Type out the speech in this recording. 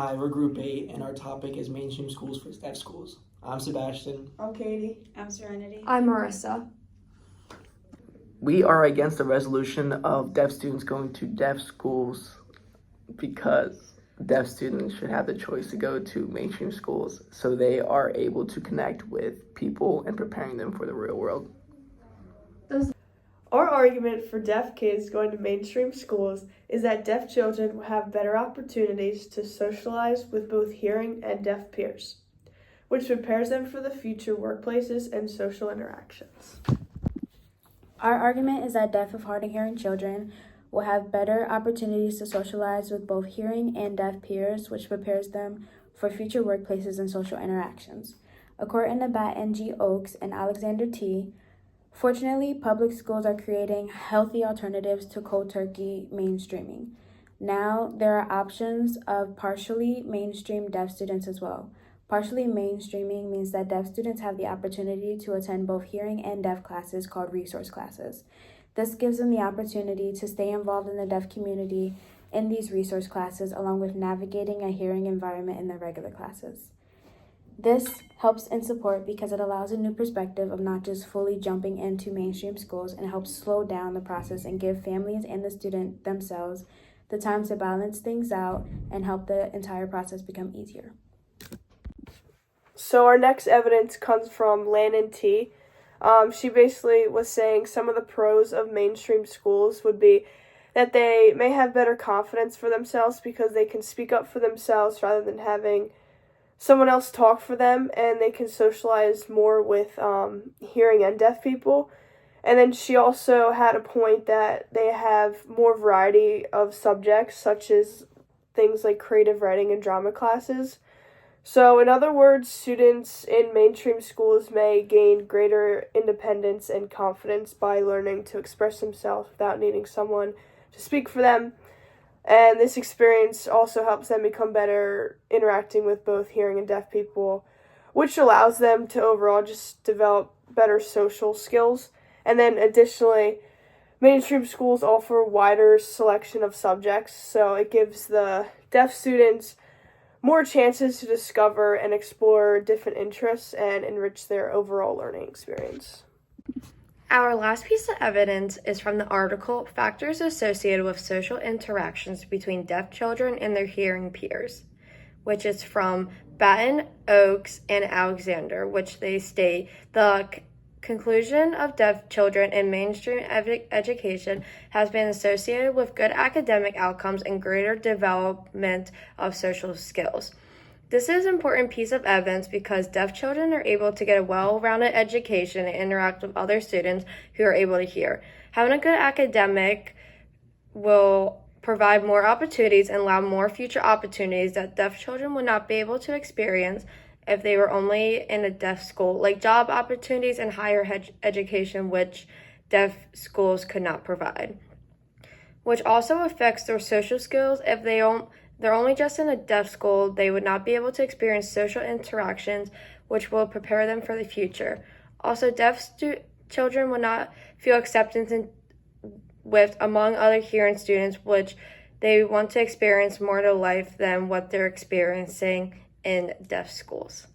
Hi, we're Group 8, and our topic is mainstream schools for deaf schools. I'm Sebastian. I'm Katie. I'm Serenity. I'm Marissa. We are against the resolution of deaf students going to deaf schools because deaf students should have the choice to go to mainstream schools so they are able to connect with people and preparing them for the real world. Our argument for deaf kids going to mainstream schools is that deaf children will have better opportunities to socialize with both hearing and deaf peers, which prepares them for the future workplaces and social interactions. Our argument is that deaf of hard of hearing children will have better opportunities to socialize with both hearing and deaf peers, which prepares them for future workplaces and social interactions. According to Baton G. Oaks and Alexander T., fortunately, public schools are creating healthy alternatives to cold turkey mainstreaming. Now, there are options of partially mainstream deaf students as well. Partially mainstreaming means that deaf students have the opportunity to attend both hearing and deaf classes called resource classes. This gives them the opportunity to stay involved in the deaf community in these resource classes, along with navigating a hearing environment in their regular classes. This helps in support because it allows a new perspective of not just fully jumping into mainstream schools, and helps slow down the process and give families and the student themselves the time to balance things out and help the entire process become easier. So our next evidence comes from Landon T. She basically was saying some of the pros of mainstream schools would be that they may have better confidence for themselves because they can speak up for themselves rather than having someone else talk for them, and they can socialize more with hearing and deaf people. And then she also had a point that they have more variety of subjects, such as things like creative writing and drama classes. So, in other words, students in mainstream schools may gain greater independence and confidence by learning to express themselves without needing someone to speak for them. And this experience also helps them become better interacting with both hearing and deaf people, which allows them to overall just develop better social skills. And then additionally, mainstream schools offer a wider selection of subjects, so it gives the deaf students more chances to discover and explore different interests and enrich their overall learning experience. Our last piece of evidence is from the article Factors Associated with Social Interactions Between Deaf Children and Their Hearing Peers, which is from Baton, Oaks, and Alexander, which they state the conclusion of deaf children in mainstream education has been associated with good academic outcomes and greater development of social skills. This is an important piece of evidence because deaf children are able to get a well-rounded education and interact with other students who are able to hear. Having a good academic will provide more opportunities and allow more future opportunities that deaf children would not be able to experience if they were only in a deaf school, like job opportunities and higher education, which deaf schools could not provide. Which also affects their social skills. If they're only just in a deaf school, they would not be able to experience social interactions, which will prepare them for the future. Also, deaf children would not feel acceptance with among other hearing students, which they want to experience more to life than what they're experiencing in deaf schools.